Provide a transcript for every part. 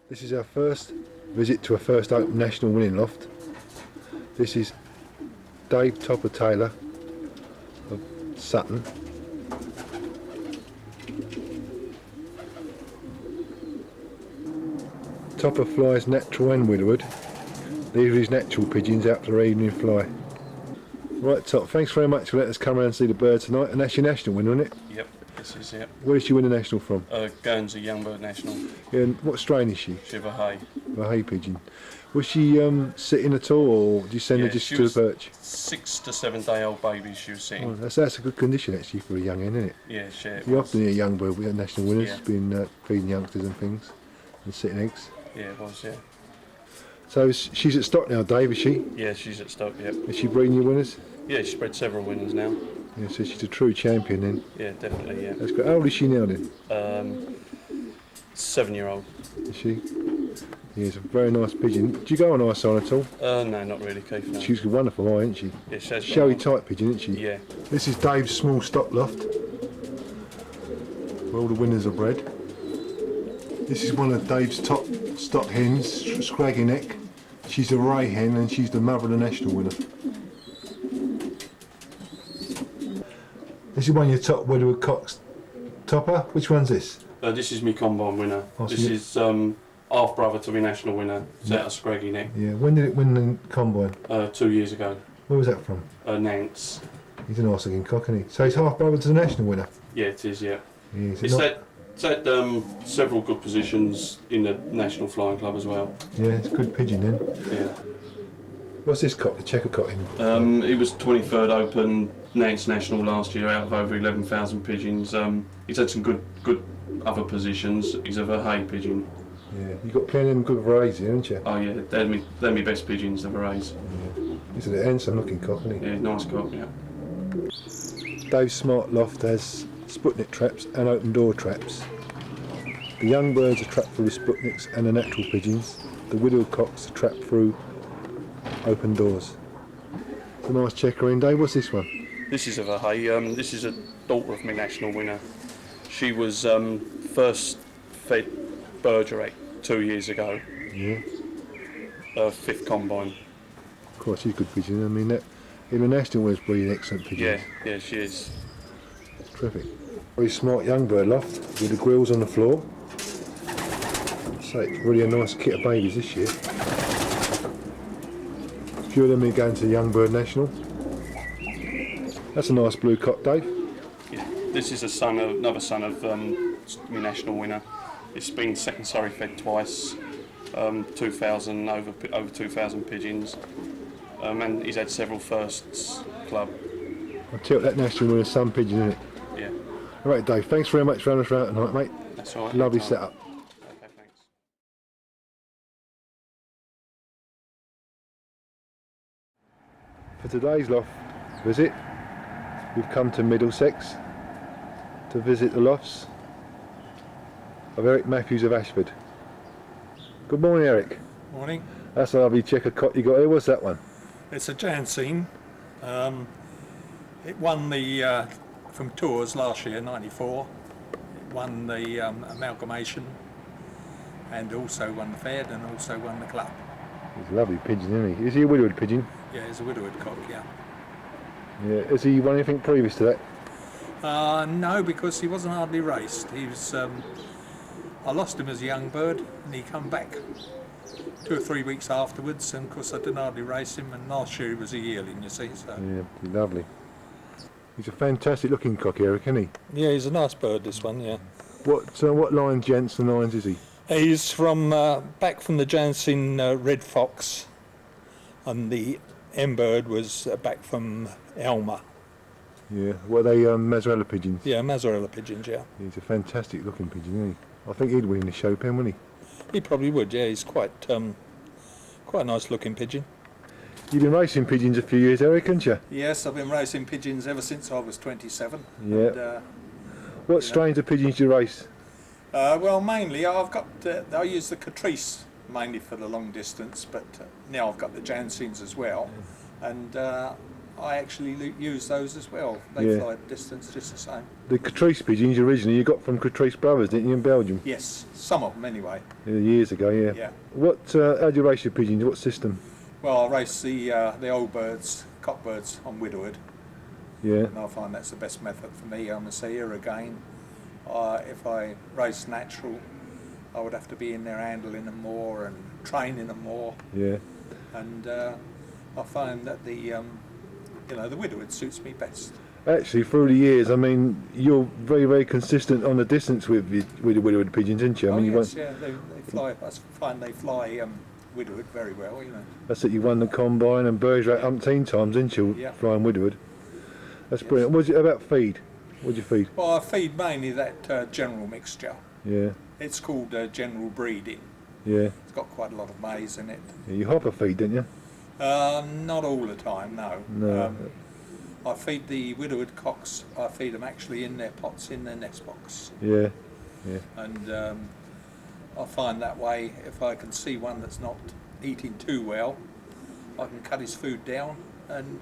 This is our first visit to a first open national winning loft. This is Dave Topper Taylor of Sutton. Topper flies natural and widowed. These are his natural pigeons out for their evening fly. Right, Top, thanks very much for letting us come around and see the bird tonight. And that's your national winner, isn't it? Yep, this is it. Where did she win the national from? Guernsey Young Bird National. Yeah, and what strain is she? She's a hay. A hay pigeon. Was she sitting at all, or did you send her just to the perch? 6 to 7 day old babies she was sitting. Oh, that's a good condition actually for a young hen, isn't it? Yeah, shit. You often hear young bird with national winners Yeah. been feeding youngsters and things and sitting eggs. Yeah, it was, yeah. So she's at stock now, Dave, is she? Yeah, she's at stock, yep. Is she breeding your winners? Yeah, she's bred several winners now. Yeah, so she's a true champion then. Yeah, definitely, yeah. That's good. How old is she now then? 7-year-old. Is she? Yeah, it's a very nice pigeon. Do you go on ice on at all? No, not really, Keith. No. She's a wonderful eye, isn't she? Yeah, she has got Showy one. type pigeon, isn't she? Yeah. This is Dave's small stock loft, where all the winners are bred. This is one of Dave's top stock hens, Scraggy Neck. She's a ray hen and she's the mother of the national winner. This is one of your top Wedgwood cocks. Topper, which one's this? This is my combine winner. Oh, This is half brother to my national winner. It's out of Scraggy Neck. Yeah, when did it win the combine? 2 years ago. Where was that from? Nance. He's a nice looking cock, isn't he? So he's half brother to the national winner? Yeah, it is, yeah. Yeah, he's It's had several good positions in the National Flying Club as well. yeah, it's a good pigeon then. Yeah. What's this cock, the checker cock? He was 23rd Open Nance National last year out of over 11,000 pigeons. He's had some good other positions. He's a hay pigeon. Yeah, you've got plenty of them good varieties here, haven't you? Oh yeah, they're my best pigeons, the Berets. Yeah. He's a handsome looking cock, isn't he? Yeah, nice cock, yeah. Dave's smart loft has Sputnik traps and open door traps. The young birds are trapped through the Sputniks and the natural pigeons. The widowed cocks are trapped through open doors. It's a nice checker in, Dave. What's this one? This is of a hay. This is a daughter of my national winner. She was first fed Bergerac 2 years ago. Yeah. 5th combine. Of course, she's a good pigeon. I mean, that in the national winners breed excellent pigeons. Yeah, she is. Terrific. Very smart young bird loft with the grills on the floor. So it's really a nice kit of babies this year. A few of them are going to the Young Bird National. That's a nice blue cock, Dave. Yeah. This is another son of my national winner. It's been second Surrey fed twice. 2,000 over 2,000 pigeons, and he's had several firsts club. I'll tell you that national winner's son pigeon, isn't it? Yeah. All right, Dave. Thanks very much for having us around tonight, mate. That's all right. Lovely setup. Okay, thanks. For today's loft visit, we've come to Middlesex to visit the lofts of Eric Matthews of Ashford. Good morning, Eric. Morning. That's a lovely checker cock you got here. What's that one? It's a Janseen. It won the from tours last year, '94. It won the amalgamation, and also won the Fed, and also won the club. He's a lovely pigeon, isn't he? Is he a widowed pigeon? Yeah, it's a widowed cock. Yeah. Yeah. Has he won anything previous to that? No, because he wasn't hardly raced. He was. I lost him as a young bird, and he come back 2 or 3 weeks afterwards, and of course I didn't hardly race him, and last year he was a yearling, you see. So. Yeah, he's lovely. He's a fantastic looking cock, Eric, isn't he? Yeah, he's a nice bird, this one, yeah. What line, gents and lines is he? He's from back from the Janseen Red Fox, and the M bird was back from Elmer. Yeah, what are they, Mazzarella pigeons? Yeah, Mazzarella pigeons, yeah. He's a fantastic looking pigeon, isn't he? I think he'd win the show pen, wouldn't He probably would, yeah. He's quite a nice looking pigeon. he? You've been racing pigeons a few years, Eric, haven't you? Yes, I've been racing pigeons ever since I was 27. Yeah. And, What strains of pigeons do you race? well, mainly I use the Catrice mainly for the long distance, but now I've got the Janseens as well. And I actually use those as well. They Yeah. fly the distance just the same. The Catrice pigeons originally you got from Catrice Brothers, didn't you, in Belgium? Yes, some of them anyway. Yeah, years ago, yeah. Yeah. What? How do you race your pigeons? What system? Well, I race the old birds, cockbirds on widowwood, Yeah. and I find that's the best method for me. I'm a seer again. If I race natural, I would have to be in there handling them more and training them more. Yeah. And I find that the widowwood suits me best. Actually, through the years, I mean, you're very, very consistent on the distance with the widowwood pigeons, aren't you? I mean, Yes, yeah, they fly. I find they fly widowwood very well. That's it. You won the combine and Bergerac umpteen times, didn't you? Yeah. Flying widowwood. That's brilliant. What's it about feed? What do you feed? Well, I feed mainly that general mixture. Yeah. It's called general breeding. Yeah. It's got quite a lot of maize in it. Yeah, you hopper feed, didn't you? Not all the time, no. No. I feed the widowwood cocks. I feed them actually in their pots, in their nest box. Yeah. Yeah. And I find that way, if I can see one that's not eating too well, I can cut his food down and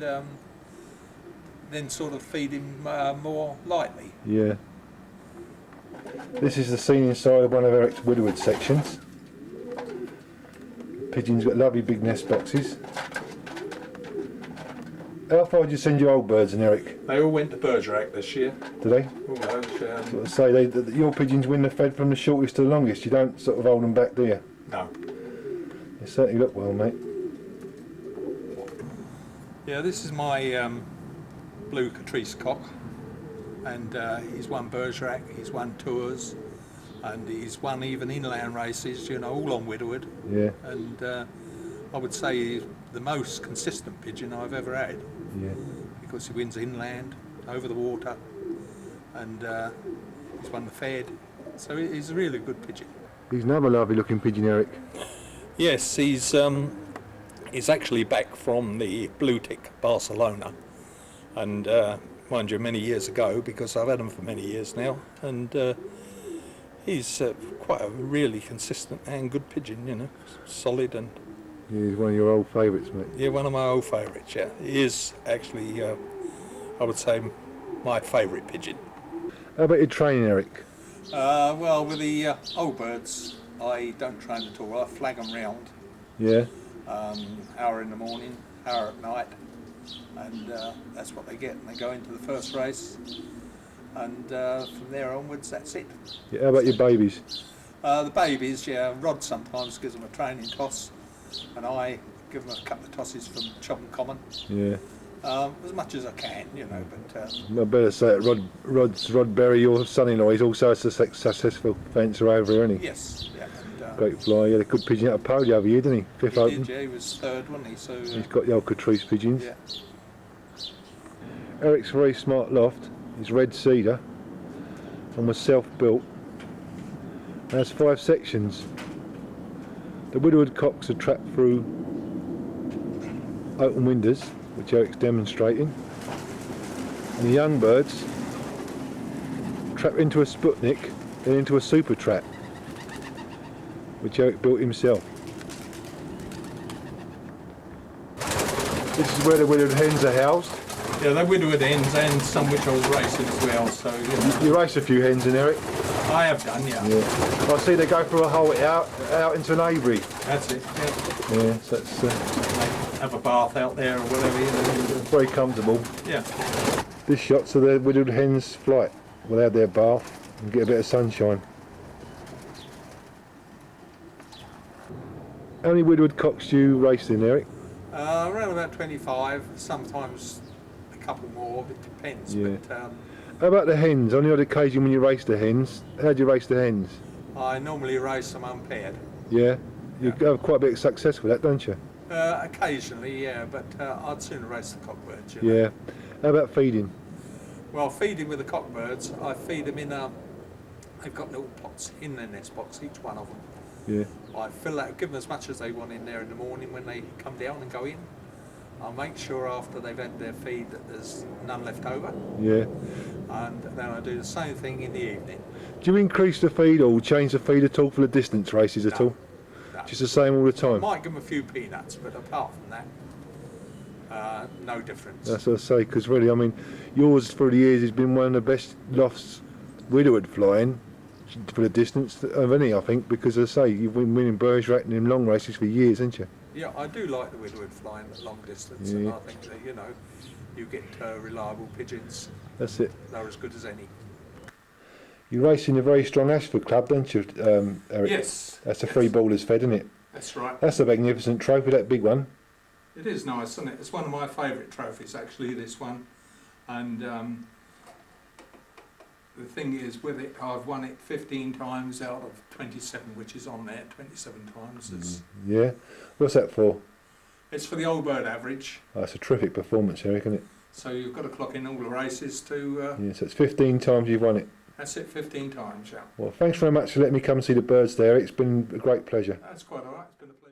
then sort of feed him more lightly. Yeah. This is the scene inside of one of Eric's widowwood sections. Pigeons got lovely big nest boxes. How far did you send your old birds in, Eric? They all went to Bergerac this year. Do they? All those, Sort of say your pigeons win the fed from the shortest to the longest. You don't sort of hold them back, do you? no. They certainly look well, mate. Yeah, this is my blue Catrice cock, and he's won Bergerac, he's won tours, and he's won even inland races, all on widowwood. Yeah. And I would say he's the most consistent pigeon I've ever had, Yeah. because he wins inland, over the water, and he's won the fed, so he's a really good pigeon. He's another lovely looking pigeon, Eric. Yes, he's actually back from the blue tick Barcelona, and mind you, many years ago, because I've had him for many years now, and he's quite a really consistent and good pigeon, solid, and Yeah, he's one of your old favourites, mate. yeah, one of my old favourites. Yeah, he is actually, I would say, my favourite pigeon. How about your training, Eric? Well, with the old birds, I don't train at all. I flag them round. Yeah. Hour in the morning, hour at night, and that's what they get. And they go into the first race, and from there onwards, that's it. Yeah. How about your babies? The babies, yeah, Rod sometimes gives them a training toss, and I give them a couple of tosses from Chobham Common, Yeah. as much as I can, but I better say it, Rod Berry, your son-in-law, he's also a successful fencer over here, isn't he? yes, yeah. And, Great fly. He had a good pigeon out of Pole the other year, didn't he? Fifth he Open. did, yeah, he was third, wasn't he? So He's got the old Catrice pigeons. yeah. Eric's very smart loft is red cedar and was self-built. It has 5 sections. The widowwood cocks are trapped through open windows, which Eric's demonstrating. And the young birds trap into a Sputnik, then into a super trap, which Eric built himself. This is where the widowwood hens are housed. Yeah, they're widowwood hens and some which are racing as well, so You race a few hens in, Eric? I have done, yeah. Yeah. I see they go through a hole out into an aviary. That's it, yeah. Yeah, so it's Have a bath out there or whatever, very comfortable. yeah. This shot's of the widowwood hens' flight. We'll have their bath and get a bit of sunshine. How many widowwood cocks do you race in, Eric? Around about 25, sometimes a couple more, it depends. Yeah. But How about the hens? On the odd occasion when you race the hens, how do you race the hens? I normally race them unpaired. Yeah? You have quite a bit of success with that, don't you? Occasionally, yeah, but I'd sooner race the cockbirds. You know. Yeah. How about feeding? Well, feeding with the cockbirds, I feed them in they've got little pots in their nest box, each one of them. Yeah. I fill that, give them as much as they want in there in the morning when they come down and go in. I'll make sure after they've had their feed that there's none left over, Yeah. and then I do the same thing in the evening. Do you increase the feed or change the feed at all for the distance races at No. all? No. Just the same all the I time? might give them a few peanuts, but apart from that, No difference. That's what I say, because really, I mean, yours through the years has been one of the best Lofts widowed flying for the distance of any, I think, because as I say, you've been winning birds racing in long races for years, haven't you? Yeah, I do like the widowed flying at long distance, and I think that, you know, you get reliable pigeons. That's it. They're as good as any. You're racing a very strong Ashford club, don't you, Eric? Yes. That's a free ballers fed, isn't it? That's right. That's a magnificent trophy, that big one. It is nice, isn't it? It's one of my favourite trophies, actually, this one. And the thing is, with it, I've won it 15 times out of 27, which is on there, 27 times. Yeah. What's that for? It's for the old bird average. Oh, that's a terrific performance, Eric, isn't it? So you've got to clock in all the races to... Yeah, so it's 15 times you've won it. That's it, 15 times, yeah. Well, thanks very much for letting me come and see the birds there. It's been a great pleasure. That's quite all right. It's been a pleasure.